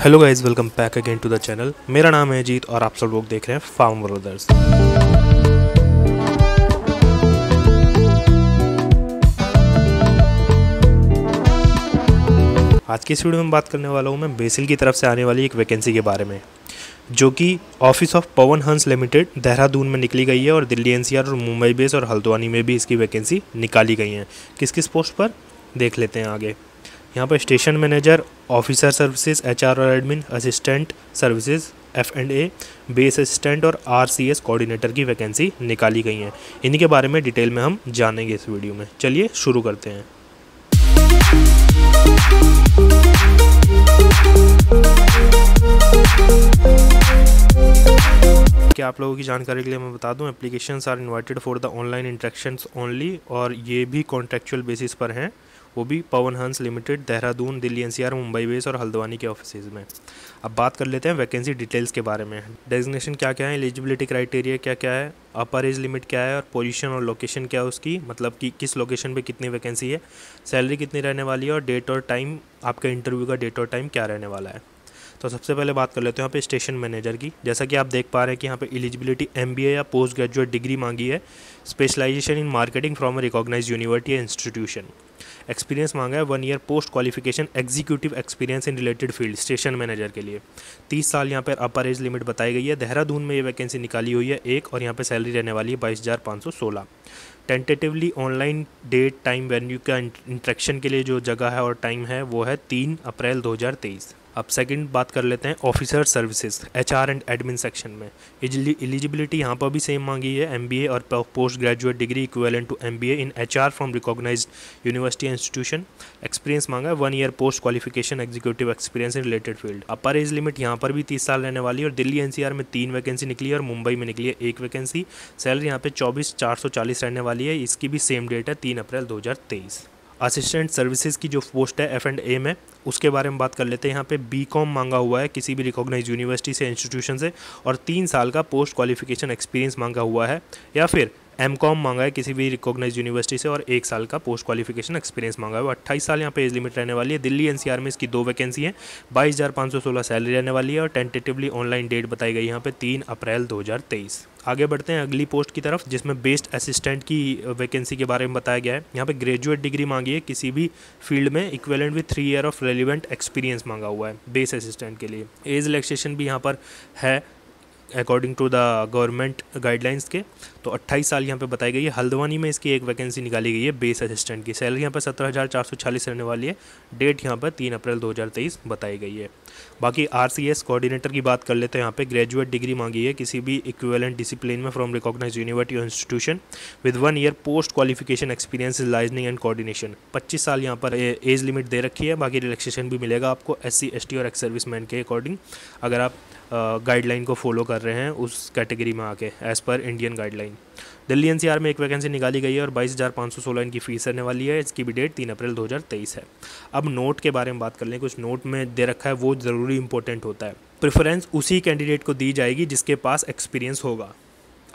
Hello guys, welcome back again to the channel. मेरा नाम है अजीत और आप सब लोग देख रहे हैं फार्म ब्रदर्स। आज की इस वीडियो में बात करने वाला हूँ मैं बेसिल की तरफ से आने वाली एक वैकेंसी के बारे में, जो कि office of Pawan Hans limited Dehradun में निकली गई है और दिल्ली एनसीआर और मुंबई बेस और हल्द्वानी में भी इसकी वैकेंसी निकाली गई हैं। किस किस पोस्ट पर देख लेते हैं आगे। यहाँ पर station manager, officer services, HR और admin, assistant services, F&A, base assistant और RCS कोऑर्डिनेटर की वैकेंसी निकाली गई हैं। इन्हीं के बारे में डिटेल में हम जानेंगे इस वीडियो में। चलिए शुरू करते हैं। क्या आप लोगों की जानकारी के लिए मैं बता दूं, applications are invited for the online interactions only, और ये भी कॉन्ट्रेक्चुअल बेसिस पर हैं, वो भी Pawan Hans limited Dehradun, Delhi NCR, Mumbai base और हल्द्वानी के ऑफिसेज में। अब बात कर लेते हैं वैकेंसी डिटेल्स के बारे में। डेजिग्नेशन क्या क्या है, एलिजिबिलिटी क्राइटेरिया क्या क्या है, अपर एज लिमिट क्या है और पोजीशन और लोकेशन क्या है उसकी, मतलब कि किस लोकेशन पे कितनी वैकेंसी है, सैलरी कितनी रहने वाली है और डेट और टाइम, आपका इंटरव्यू का डेट और टाइम क्या रहने वाला है। तो सबसे पहले बात कर लेते हैं यहाँ पे स्टेशन मैनेजर की। जैसा कि आप देख पा रहे हैं कि यहाँ पे एलिजिबिलिटी MBA या पोस्ट ग्रेजुएट डिग्री मांगी है, specialisation in marketing from a recognised university या इंस्टीट्यूशन। एक्सपीरियंस मांगा है 1 year post qualification executive experience in related field station manager के लिए। 30 साल यहाँ पर अपर एज लिमिट बताई गई है। देहरादून में ये वैकेंसी निकाली हुई है एक, और यहाँ पे सैलरी रहने वाली है 22,516। Tentatively online date time venue का इंट्रैक्शन के लिए जो जगह है और टाइम है वो है 3 अप्रैल 2023। अब सेकंड बात कर लेते हैं officer services HR and admin section में। एलिजिबिलिटी यहाँ पर भी सेम मांगी है, MBA और post graduate degree equivalent to MBA in HR from recognised university institution. Experience मांगा है 1 year post qualification executive experience in related field. Upper age limit यहाँ पर भी 30 साल रहने वाली है और दिल्ली NCR में 3 वैकेंसी निकली है और मुंबई में निकली है 1 वैकेंसी। सैलरी यहाँ पे 24,440 रहने वाली है। इसकी भी सेम डेट है 3 अप्रैल 2023। असिस्टेंट सर्विसेज की जो पोस्ट है F&A में, उसके बारे में बात कर लेते हैं। यहाँ पे BCom मांगा हुआ है किसी भी रिकॉग्नाइज्ड यूनिवर्सिटी से, इंस्टीट्यूशन से, और 3 साल का पोस्ट क्वालिफिकेशन एक्सपीरियंस मांगा हुआ है, या फिर MCom मांगा है किसी भी रिकॉग्नाइज्ड यूनिवर्सिटी से और 1 साल का पोस्ट क्वालिफिकेशन एक्सपीरियंस मांगा है। 28 साल यहाँ पे एज लिमिट रहने वाली है। दिल्ली NCR में इसकी 2 वैकेंसी है, 22,516 सैलरी रहने वाली है और टेंटेटिवली ऑनलाइन डेट बताई गई यहाँ पे 3 अप्रैल 2023। आगे बढ़ते हैं अगली पोस्ट की तरफ, जिसमें बेस्ट असिस्टेंट की वैकेंसी के बारे में बताया गया है। यहाँ पे ग्रेजुएट डिग्री मांगी है किसी भी फील्ड में, equivalent with 3 year of relevant experience मांगा हुआ है बेस असिस्टेंट के लिए। एज रिलैक्सेशन भी यहाँ पर है according to the government guidelines के, तो 28 साल यहाँ पे बताई गई है। हल्द्वानी में इसकी एक वैकेंसी निकाली गई है बेस असिस्टेंट की। सैलरी यहाँ पर 17,440 रहने वाली है। डेट यहाँ पर 3 अप्रैल 2023 बताई गई है। बाकी RCS कोऑर्डिनेटर की बात कर लेते हैं। यहाँ पे ग्रेजुएट डिग्री मांगी है किसी भी इक्विवेलेंट डिसिप्लिन में फ्रॉम रिकॉग्नाइज्ड यूनिवर्सिटी और institution with 1 year post qualification experience in liaisoning and coordination. 25 साल यहाँ पर एज लिमिट दे रखी है। बाकी रिलैक्सेशन भी मिलेगा आपको SC ST और एक्स सर्विसमैन के अकॉर्डिंग, अगर आप गाइडलाइन को फॉलो कर रहे हैं उस कैटेगरी में आके, as per Indian guideline. Delhi NCR में एक वैकेंसी निकाली गई है और 22,516 इनकी फीस रहने वाली है। इसकी भी डेट 3 अप्रैल 2023 है। अब नोट के बारे में बात कर लें। कुछ नोट में दे रखा है, वो ज़रूरी इंपॉर्टेंट होता है। प्रेफरेंस उसी कैंडिडेट को दी जाएगी जिसके पास एक्सपीरियंस होगा।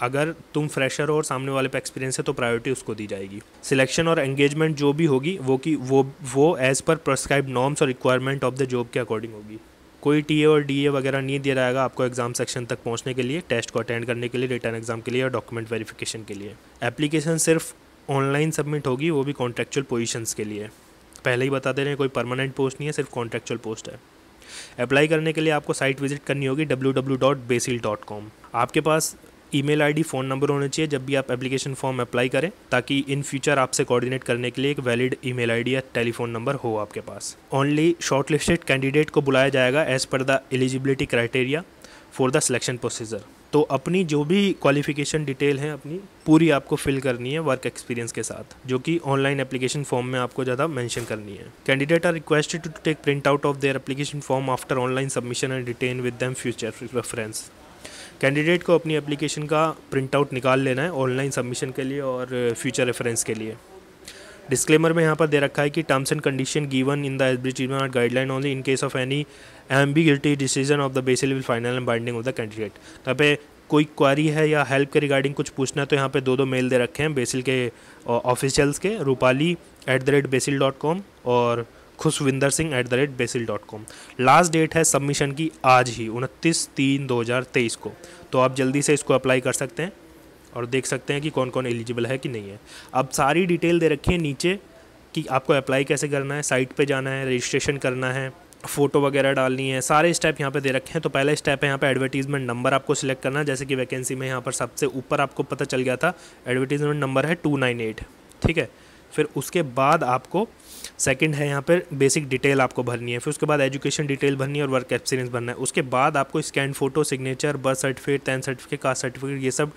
अगर तुम फ्रेशर हो और सामने वाले पे एक्सपीरियंस है तो प्रायोरिटी उसको दी जाएगी। सिलेक्शन और एंगेजमेंट जो भी होगी वो एज़ पर प्रेस्क्राइब नॉर्म्स और रिक्वायरमेंट ऑफ द जॉब के अकॉर्डिंग होगी। कोई TA और DA वगैरह नहीं दिया जाएगा आपको एग्जाम सेक्शन तक पहुंचने के लिए, टेस्ट को अटेंड करने के लिए, रिटर्न एग्जाम के लिए और डॉक्यूमेंट वेरिफिकेशन के लिए। एप्लीकेशन सिर्फ ऑनलाइन सबमिट होगी, वो भी कॉन्ट्रेक्चुअल पोजीशंस के लिए। पहले ही बता दे रहे हैं, कोई परमानेंट पोस्ट नहीं है, सिर्फ कॉन्ट्रेक्चुअल पोस्ट है। अप्लाई करने के लिए आपको साइट विजिट करनी होगी www.basil.com। आपके पास ईमेल ID, फ़ोन नंबर होने चाहिए जब भी आप एप्लीकेशन फॉर्म अप्लाई करें, ताकि इन फ्यूचर आपसे कोऑर्डिनेट करने के लिए एक वैलिड ईमेल ID या टेलीफोन नंबर हो आपके पास। ओनली शॉर्टलिस्टेड कैंडिडेट को बुलाया जाएगा as per the eligibility criteria for the selection procedure. तो अपनी जो भी क्वालिफिकेशन डिटेल है अपनी पूरी आपको फिल करनी है वर्क एक्सपीरियंस के साथ, जो कि ऑनलाइन एप्लीकेशन फॉर्म में आपको ज़्यादा मेंशन करनी है। Candidate are requested to take print out of their application form after online submission and retain with them future reference. Candidate को अपनी एप्लीकेशन का प्रिंट आउट निकाल लेना है ऑनलाइन सबमिशन के लिए और फ्यूचर रेफरेंस के लिए। डिस्क्लेमर में यहाँ पर दे रखा है कि terms and condition given in the SBT guideline only in case of any ambiguity decision of the BECIL will final and binding of the candidate. यहाँ पे कोई क्वारी है या हेल्प के रिगार्डिंग कुछ पूछना है तो यहाँ पे 2 मेल दे रखे हैं बेसिल के ऑफिशियल्स के, रूपाली@basil.com और khushvinder.singh@basil.com। लास्ट डेट है सबमिशन की आज ही 29/3/2023 को, तो आप जल्दी से इसको अप्लाई कर सकते हैं और देख सकते हैं कि कौन कौन एलिजिबल है कि नहीं है। अब सारी डिटेल दे रखी है नीचे कि आपको अप्लाई कैसे करना है, साइट पे जाना है, रजिस्ट्रेशन करना है, फ़ोटो वगैरह डालनी है, सारे स्टेप यहाँ पे दे रखे हैं। तो पहला स्टेप है यहाँ पे एडवर्टीजमेंट नंबर आपको सिलेक्ट करना है, जैसे कि वैकेंसी में यहाँ पर सबसे ऊपर आपको पता चल गया था एडवर्टीजमेंट नंबर है 298, ठीक है। फिर उसके बाद आपको सेकंड है यहाँ पर बेसिक डिटेल आपको भरनी है, फिर उसके बाद एजुकेशन डिटेल भरनी है और वर्क एक्सपीरियंस भरना है। उसके बाद आपको scan photo, signature, birth certificate, 10th certificate, caste certificate, ये सब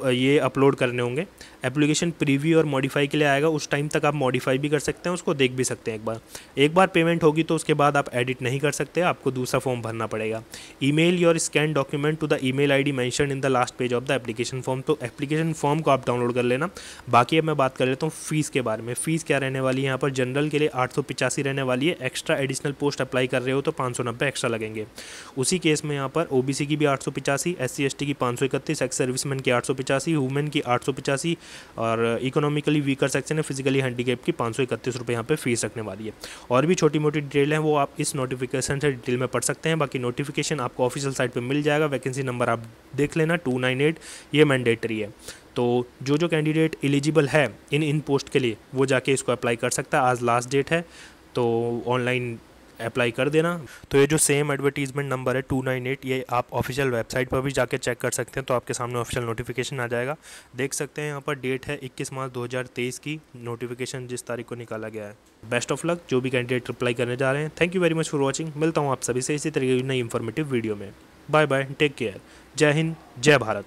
ये अपलोड करने होंगे। एप्लीकेशन प्रीव्यू और मॉडिफाई के लिए आएगा, उस टाइम तक आप मॉडिफाई भी कर सकते हैं, उसको देख भी सकते हैं। एक बार पेमेंट होगी तो उसके बाद आप एडिट नहीं कर सकते, आपको दूसरा फॉर्म भरना पड़ेगा। Email your scan document to the email ID mention in the last page of the application form. तो एप्लीकेशन फॉर्म को आप डाउनलोड कर लेना। बाकी अब मैं बात कर लेता हूँ फ़ीस के बारे में। फ़ीस क्या रहने वाली है यहाँ पर, जनरल के लिए 885 रहने वाली है, एक्स्ट्रा एडिशनल पोस्ट अप्लाई कर रहे हो तो 590 एक्स्ट्रा लगेंगे। उसी केस में यहाँ पर ओबीसी की भी 885, SC ST की 531, एक्स सर्विसमैन की 885, वुमेन की 885 और इकोनॉमिकली वीकर सेक्शन है, फिजिकली हैंडीकैप की 531 रुपये यहाँ पे फीस रखने वाली है। और भी छोटी मोटी डिटेल है वो आप इस नोटिफिकेशन से डिटेल में पढ़ सकते हैं। बाकी नोटिफिकेशन आपको ऑफिशियल साइट पे मिल जाएगा। वैकेंसी नंबर आप देख लेना 298, ये मैंडेटरी है। तो जो कैंडिडेट एलिजिबल है इन पोस्ट के लिए वो जाके इसको अप्लाई कर सकता है। आज लास्ट डेट है तो ऑनलाइन अप्लाई कर देना। तो ये जो सेम एडवर्टीजमेंट नंबर है 298, ये आप ऑफिशियल वेबसाइट पर भी जाके चेक कर सकते हैं, तो आपके सामने ऑफिशियल नोटिफिकेशन आ जाएगा। देख सकते हैं यहाँ पर डेट है 21 मार्च 2023 की, नोटिफिकेशन जिस तारीख को निकाला गया है। बेस्ट ऑफ लक जो भी कैंडिडेट अप्लाई करने जा रहे हैं। Thank you very much for watching. मिलता हूँ आप सभी से इसी तरीके की नई इंफॉर्मेटिव वीडियो में। बाय बाय, टेक केयर, जय हिंद, जय भारत।